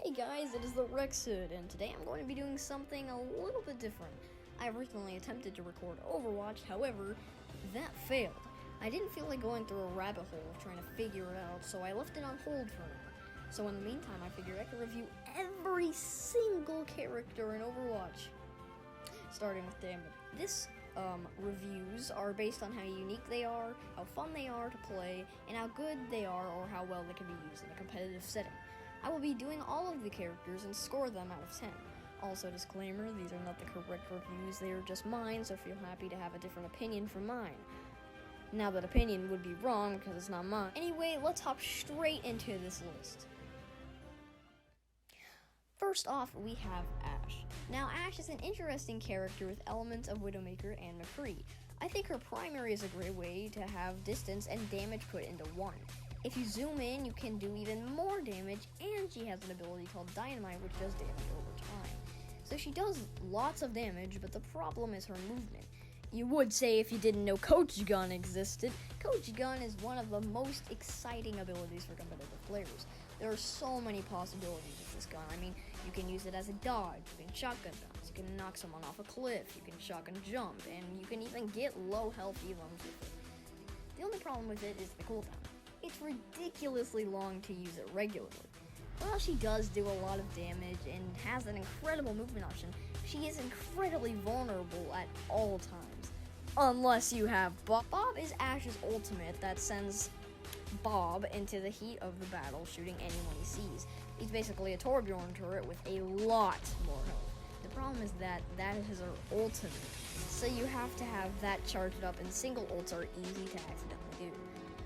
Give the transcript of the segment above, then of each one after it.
Hey guys, it is the Rexhood, and today I'm going to be doing something a little bit different. I originally attempted to record Overwatch, however, that failed. I didn't feel like going through a rabbit hole of trying to figure it out, so I left it on hold for now. So in the meantime, I figured I could review every single character in Overwatch, starting with damage. This reviews are based on how unique they are, how fun they are to play, and how good they are or how well they can be used in a competitive setting. I will be doing all of the characters and score them out of 10. Also, disclaimer, these are not the correct reviews, they are just mine, so feel happy to have a different opinion from mine. Now that opinion would be wrong because it's not mine. Anyway, let's hop straight into this list. First off, we have Ashe. Now, Ashe is an interesting character with elements of Widowmaker and Mccree. I think her primary is a great way to have distance and damage put into one. If you zoom in, you can do even more damage, and she has an ability called Dynamite, which does damage over time. So she does lots of damage, but the problem is her movement. You would say if you didn't know Coach Gun existed. Coach Gun is one of the most exciting abilities for competitive players. There are so many possibilities with this gun. I mean, you can use it as a dodge, you can shotgun bounce, you can knock someone off a cliff, you can shotgun jump, and you can even get low health evens with it. The only problem with it is the cooldown. It's ridiculously long to use it regularly. While she does do a lot of damage and has an incredible movement option, she is incredibly vulnerable at all times. Unless you have Bob. Bob is Ashe's ultimate that sends Bob into the heat of the battle, shooting anyone he sees. He's basically a Torbjorn turret with a lot more health. The problem is that is her ultimate, so you have to have that charged up, and single ults are easy to accidentally do.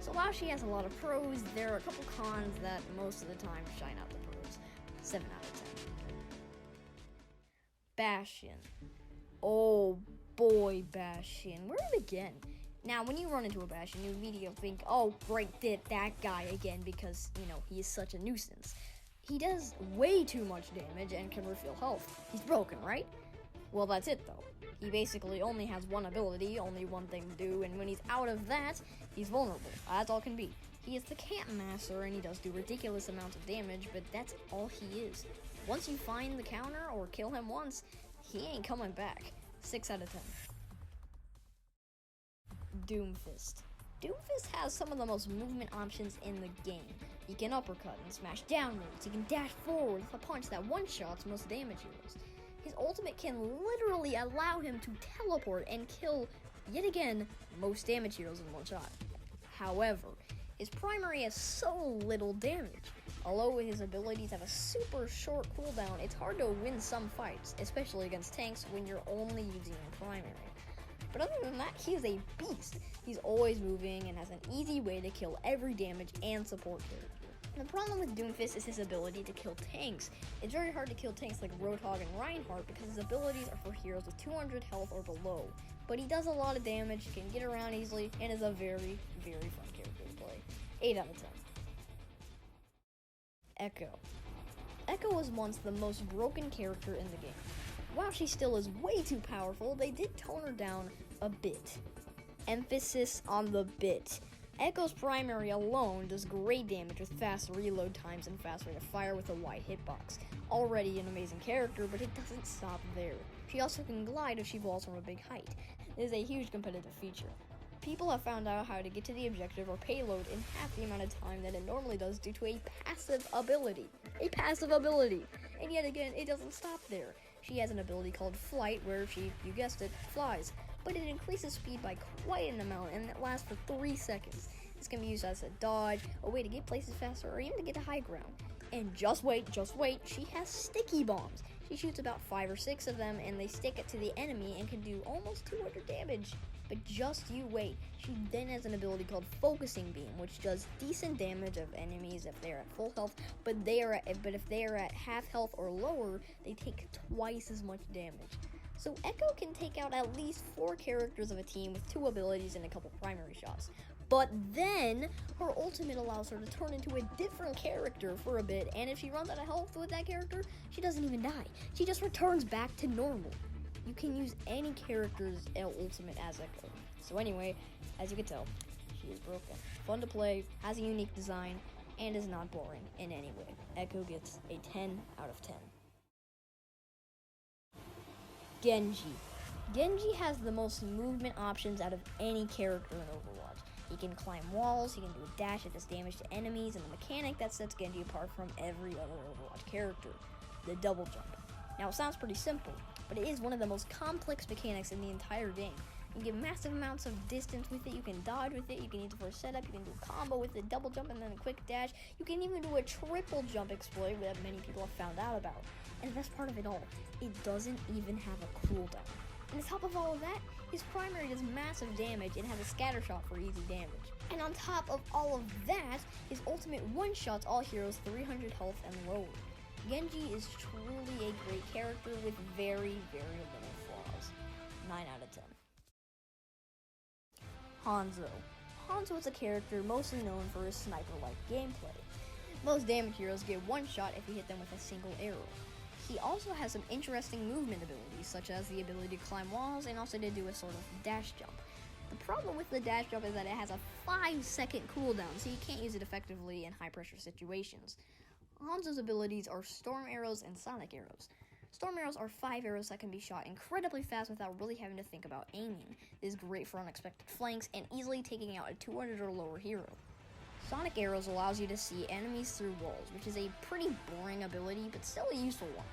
So while she has a lot of pros, there are a couple cons that most of the time shine out the pros. 7 out of 10. Bastion. Oh boy, Bastion. Where to begin? Now, when you run into a Bastion, you immediately think, oh, great, that guy again, because, he is such a nuisance. He does way too much damage and can refill health. He's broken, right? Well, that's it, though. He basically only has one ability, only one thing to do, and when he's out of that, he's vulnerable. That's all can be. He is the camp master, and he does do ridiculous amounts of damage, but that's all he is. Once you find the counter or kill him once, he ain't coming back. 6 out of 10. Doomfist. Doomfist has some of the most movement options in the game. He can uppercut and smash downwards. He can dash forward with a punch that one-shots most damage heroes. His ultimate can literally allow him to teleport and kill, yet again, most damage heroes in one shot. However, his primary has so little damage. Although his abilities have a super short cooldown, it's hard to win some fights, especially against tanks when you're only using your primary. But other than that, he is a beast. He's always moving and has an easy way to kill every damage and support character. The problem with Doomfist is his ability to kill tanks. It's very hard to kill tanks like Roadhog and Reinhardt because his abilities are for heroes with 200 health or below. But he does a lot of damage, can get around easily, and is a very, very fun character to play. 8 out of 10. Echo. Echo was once the most broken character in the game. While she still is way too powerful, they did tone her down a bit. Emphasis on the bit. Echo's primary alone does great damage with fast reload times and fast rate of fire with a wide hitbox. Already an amazing character, but it doesn't stop there. She also can glide if she falls from a big height. It is a huge competitive feature. People have found out how to get to the objective or payload in half the amount of time that it normally does due to a passive ability. A passive ability! And yet again, it doesn't stop there. She has an ability called Flight, where she, you guessed it, flies. But it increases speed by quite an amount, and it lasts for 3 seconds. This can be used as a dodge, a way to get places faster, or even to get to high ground. And just wait, she has sticky bombs. She shoots about 5 or 6 of them, and they stick it to the enemy and can do almost 200 damage. But just you wait. She then has an ability called Focusing Beam, which does decent damage of enemies if they're at full health, but if they are at half health or lower, they take twice as much damage. So Echo can take out at least 4 characters of a team with 2 abilities and a couple primary shots. But then, her ultimate allows her to turn into a different character for a bit, and if she runs out of health with that character, she doesn't even die. She just returns back to normal. You can use any character's ultimate as Echo. So anyway, as you can tell, she is broken. Fun to play, has a unique design, and is not boring in any way. Echo gets a 10 out of 10. Genji. Genji has the most movement options out of any character in Overwatch. He can climb walls, he can do a dash that does damage to enemies, and the mechanic that sets Genji apart from every other Overwatch character, the double jump. Now it sounds pretty simple, but it is one of the most complex mechanics in the entire game. You can get massive amounts of distance with it, you can dodge with it, you can use it for a setup, you can do a combo with a double jump and then a quick dash, you can even do a triple jump exploit that many people have found out about. And the best part of it all, it doesn't even have a cooldown. And on top of all of that, his primary does massive damage and has a scatter shot for easy damage. And on top of all of that, his ultimate one-shots all heroes 300 health and lower. Genji is truly a great character with very, very little flaws. 9 out of 10. Hanzo. Hanzo is a character mostly known for his sniper-like gameplay. Most damage heroes get one shot if you hit them with a single arrow. He also has some interesting movement abilities, such as the ability to climb walls and also to do a sort of dash jump. The problem with the dash jump is that it has a 5-second cooldown, so you can't use it effectively in high-pressure situations. Hanzo's abilities are Storm Arrows and Sonic Arrows. Storm Arrows are 5 arrows that can be shot incredibly fast without really having to think about aiming. This is great for unexpected flanks and easily taking out a 200 or lower hero. Sonic Arrows allows you to see enemies through walls, which is a pretty boring ability, but still a useful one.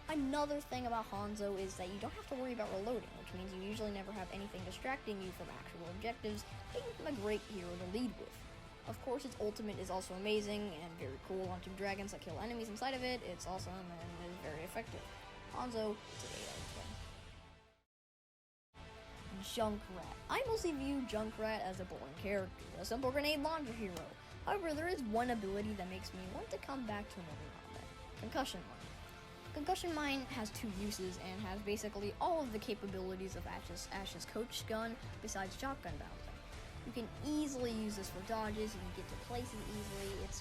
Another thing about Hanzo is that you don't have to worry about reloading, which means you usually never have anything distracting you from actual objectives, making him a great hero to lead with. Of course, its ultimate is also amazing and very cool, launching dragons that kill enemies inside of it. It's awesome and is very effective. Hanzo, it's an 8 out of 10. Junkrat. I mostly view Junkrat as a boring character, a simple grenade launcher hero. However, there is one ability that makes me want to come back to another combat. Concussion Mine. Concussion Mine has 2 uses and has basically all of the capabilities of Ash's coach gun besides shotgun bouncing. You can easily use this for dodges, you can get to places easily. It's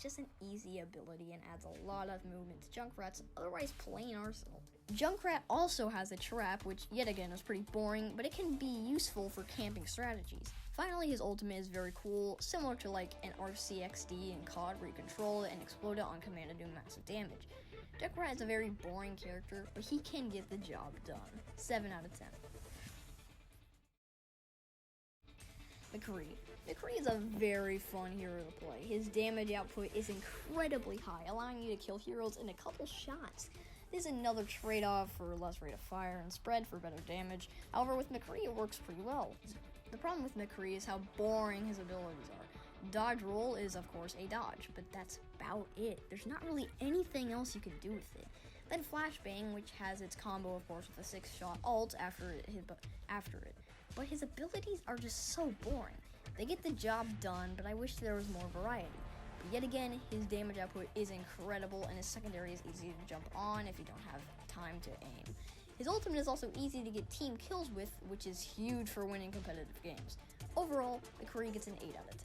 just an easy ability and adds a lot of movement to Junkrat's otherwise plain arsenal. Junkrat also has a trap, which yet again is pretty boring, but it can be useful for camping strategies. Finally, his ultimate is very cool, similar to like an RCXD in COD where you control it and explode it on command to do massive damage. Junkrat is a very boring character, but he can get the job done. 7 out of 10. Mccree. Mccree is a very fun hero to play. His damage output is incredibly high, allowing you to kill heroes in a couple shots. This is another trade-off for less rate of fire and spread for better damage. However, with Mccree it works pretty well. The problem with Mccree is how boring his abilities are. Dodge roll is of course a dodge, but that's about it. There's not really anything else you can do with it. Then flashbang, which has its combo of course with a 6-shot ult after it. But his abilities are just so boring. They get the job done, but I wish there was more variety. But yet again, his damage output is incredible, and his secondary is easy to jump on if you don't have time to aim. His ultimate is also easy to get team kills with, which is huge for winning competitive games. Overall, Mccree gets an 8 out of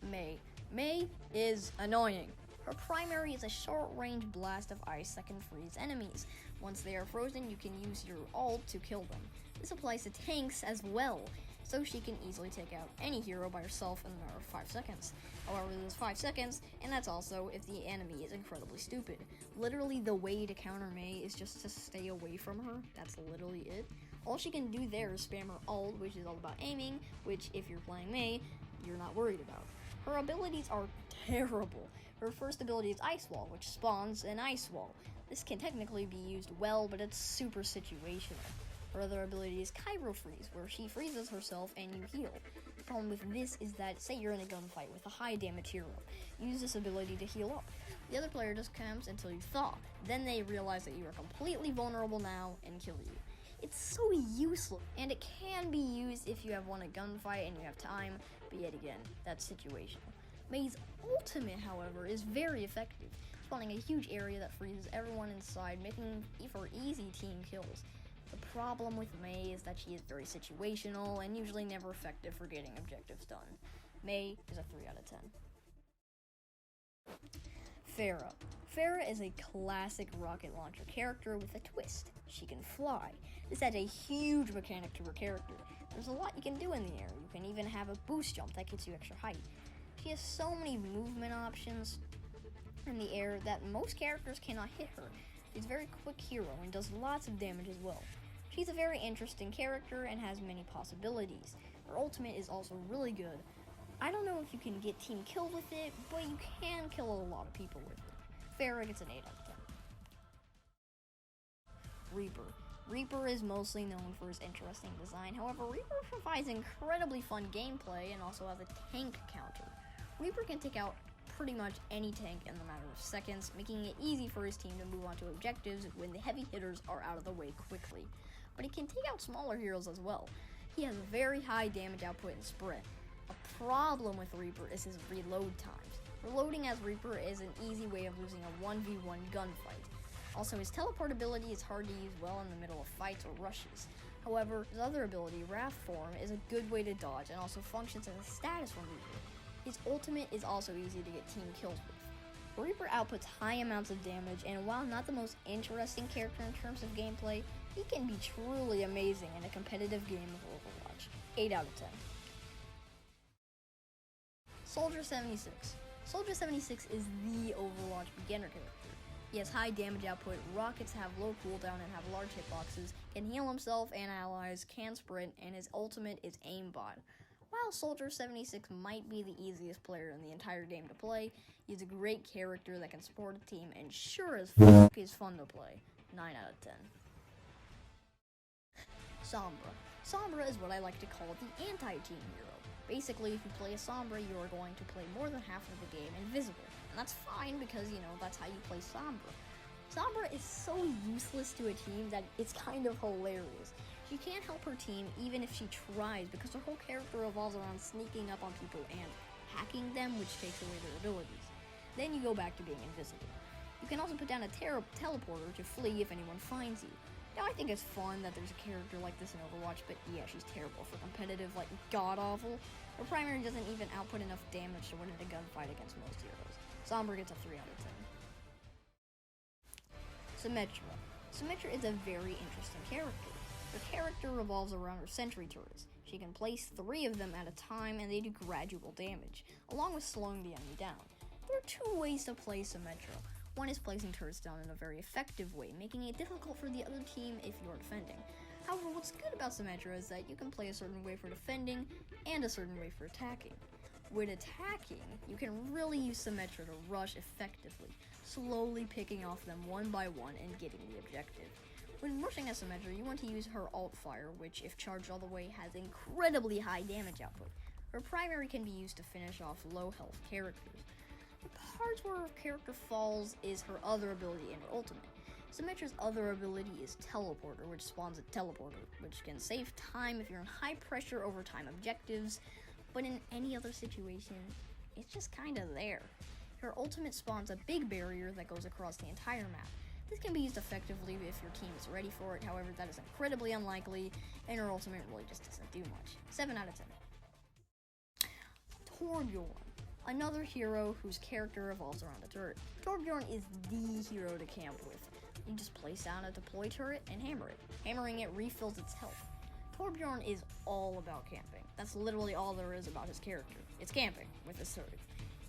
10. Mei. Mei is annoying. Her primary is a short-range blast of ice that can freeze enemies. Once they are frozen, you can use your ult to kill them. This applies to tanks as well, so she can easily take out any hero by herself in a matter of 5 seconds. However, there's 5 seconds, and that's also if the enemy is incredibly stupid. Literally, the way to counter Mei is just to stay away from her. That's literally it. All she can do there is spam her ult, which is all about aiming, which, if you're playing Mei, you're not worried about. Her abilities are terrible. Her first ability is Ice Wall, which spawns an ice wall. This can technically be used well, but it's super situational. Her other ability is Kyro Freeze, where she freezes herself and you heal. The problem with this is that, say you're in a gunfight with a high damage hero, use this ability to heal up. The other player just camps until you thaw. Then they realize that you are completely vulnerable now and kill you. It's so useless, and it can be used if you have won a gunfight and you have time, but yet again, that's situational. Mei's ultimate, however, is very effective, spawning a huge area that freezes everyone inside, making for easy team kills. The problem with Mei is that she is very situational and usually never effective for getting objectives done. Mei is a 3 out of 10. Farah. Farah is a classic rocket launcher character with a twist. She can fly. This adds a huge mechanic to her character. There's a lot you can do in the air. You can even have a boost jump that gets you extra height. She has so many movement options in the air that most characters cannot hit her. She's a very quick hero and does lots of damage as well. She's a very interesting character and has many possibilities. Her ultimate is also really good. I don't know if you can get team kill with it, but you can kill a lot of people with it. Farah gets an 8 out of 10. Reaper. Reaper is mostly known for his interesting design. However, Reaper provides incredibly fun gameplay and also has a tank counter. Reaper can take out pretty much any tank in a matter of seconds, making it easy for his team to move on to objectives when the heavy hitters are out of the way quickly. But he can take out smaller heroes as well. He has very high damage output and sprint. A problem with Reaper is his reload times. Reloading as Reaper is an easy way of losing a 1v1 gunfight. Also, his teleport ability is hard to use well in the middle of fights or rushes. However, his other ability, Wrath Form, is a good way to dodge and also functions as a status for Reaper. His ultimate is also easy to get team kills with. Reaper outputs high amounts of damage, and while not the most interesting character in terms of gameplay, he can be truly amazing in a competitive game of Overwatch. 8 out of 10. Soldier 76. Soldier 76 is the Overwatch beginner character. He has high damage output, rockets have low cooldown and have large hitboxes, can heal himself and allies, can sprint, and his ultimate is aimbot. While Soldier 76 might be the easiest player in the entire game to play, he's a great character that can support a team and sure as fuck is fun to play. 9 out of 10. Sombra. Sombra is what I like to call the anti-team hero. Basically, if you play a Sombra, you are going to play more than half of the game invisible. And that's fine because, that's how you play Sombra. Sombra is so useless to a team that it's kind of hilarious. She can't help her team even if she tries because her whole character revolves around sneaking up on people and hacking them, which takes away their abilities. Then you go back to being invisible. You can also put down a teleporter to flee if anyone finds you. Now, I think it's fun that there's a character like this in Overwatch, but yeah, she's terrible for competitive, god-awful. Her primary doesn't even output enough damage to win in a gunfight against most heroes. Sombra gets a 3 out of 10. Symmetra. Symmetra is a very interesting character. Her character revolves around her sentry turrets. She can place 3 of them at a time, and they do gradual damage, along with slowing the enemy down. There are 2 ways to play Symmetra. One is placing turrets down in a very effective way, making it difficult for the other team if you're defending. However, what's good about Symmetra is that you can play a certain way for defending and a certain way for attacking. When attacking, you can really use Symmetra to rush effectively, slowly picking off them one by one and getting the objective. When rushing as Symmetra, you want to use her alt fire, which, if charged all the way, has incredibly high damage output. Her primary can be used to finish off low health characters. The parts where her character falls is her other ability and her ultimate. Symmetra's other ability is Teleporter, which spawns a teleporter, which can save time if you're in high pressure overtime objectives, but in any other situation, it's just kinda there. Her ultimate spawns a big barrier that goes across the entire map. This can be used effectively if your team is ready for it, however that is incredibly unlikely, and her ultimate really just doesn't do much. 7 out of 10. Torbjorn. Another hero whose character revolves around a turret. Torbjorn is the hero to camp with. You just place down a deploy turret and hammer it. Hammering it refills its health. Torbjorn is all about camping. That's literally all there is about his character. It's camping with his turret.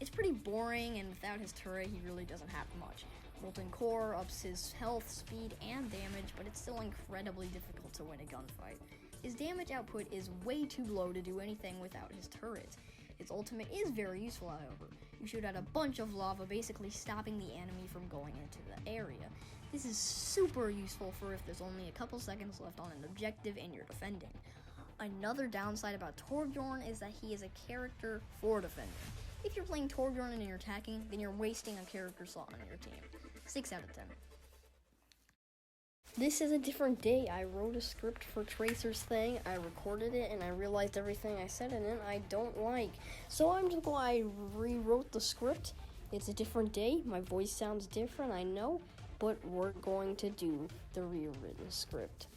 It's pretty boring, and without his turret, he really doesn't have much. Molten Core ups his health, speed, and damage, but it's still incredibly difficult to win a gunfight. His damage output is way too low to do anything without his turret. His ultimate is very useful, however. You shoot out a bunch of lava, basically stopping the enemy from going into the area. This is super useful for if there's only a couple seconds left on an objective and you're defending. Another downside about Torbjorn is that he is a character for defending. If you're playing Torbjorn and you're attacking, then you're wasting a character slot on your team. 6 out of 10. This is a different day. I wrote a script for Tracer's thing, I recorded it, and I realized everything I said in it I don't like. So I'm just glad I rewrote the script. It's a different day, my voice sounds different, I know, but we're going to do the rewritten script.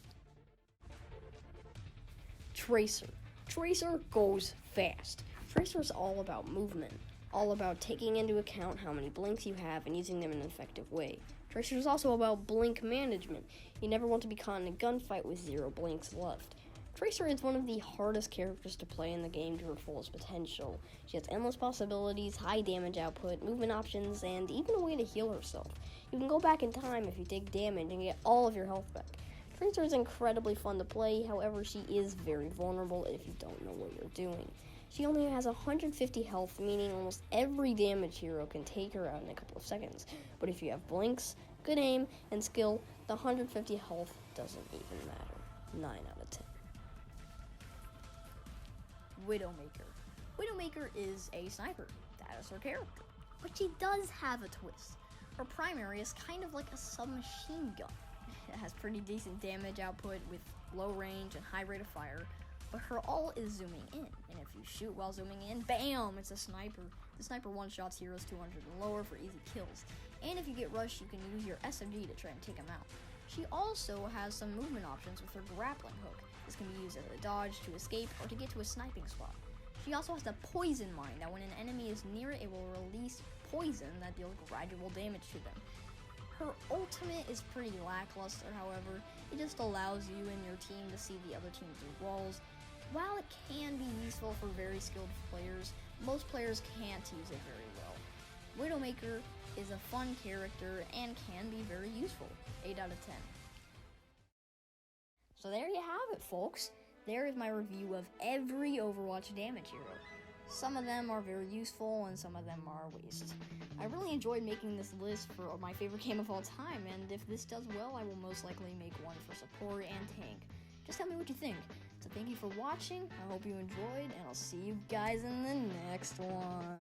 Tracer. Tracer goes fast. Tracer's all about movement, all about taking into account how many blinks you have and using them in an effective way. Tracer is also about blink management. You never want to be caught in a gunfight with 0 blinks left. Tracer is one of the hardest characters to play in the game to her fullest potential. She has endless possibilities, high damage output, movement options, and even a way to heal herself. You can go back in time if you take damage and get all of your health back. Tracer is incredibly fun to play, however she is very vulnerable if you don't know what you're doing. She only has 150 health, meaning almost every damage hero can take her out in a couple of seconds. But if you have blinks, good aim, and skill, the 150 health doesn't even matter. 9 out of 10. Widowmaker. Widowmaker is a sniper. That is her character. But she does have a twist. Her primary is kind of like a submachine gun. It has pretty decent damage output with low range and high rate of fire, but her ult is zooming in, and if you shoot while zooming in, bam, it's a sniper. The sniper one-shots heroes 200 and lower for easy kills, and if you get rushed, you can use your SMG to try and take them out. She also has some movement options with her grappling hook. This can be used as a dodge, to escape, or to get to a sniping spot. She also has the poison mine, that when an enemy is near it, it will release poison that deals gradual damage to them. Her ultimate is pretty lackluster, however. It just allows you and your team to see the other team's walls. While it can be useful for very skilled players, most players can't use it very well. Widowmaker is a fun character and can be very useful. 8 out of 10. So there you have it, folks. There is my review of every Overwatch damage hero. Some of them are very useful and some of them are a waste. I really enjoyed making this list for my favorite game of all time, and if this does well, I will most likely make one for support and tank. Just tell me what you think. So thank you for watching, I hope you enjoyed, and I'll see you guys in the next one.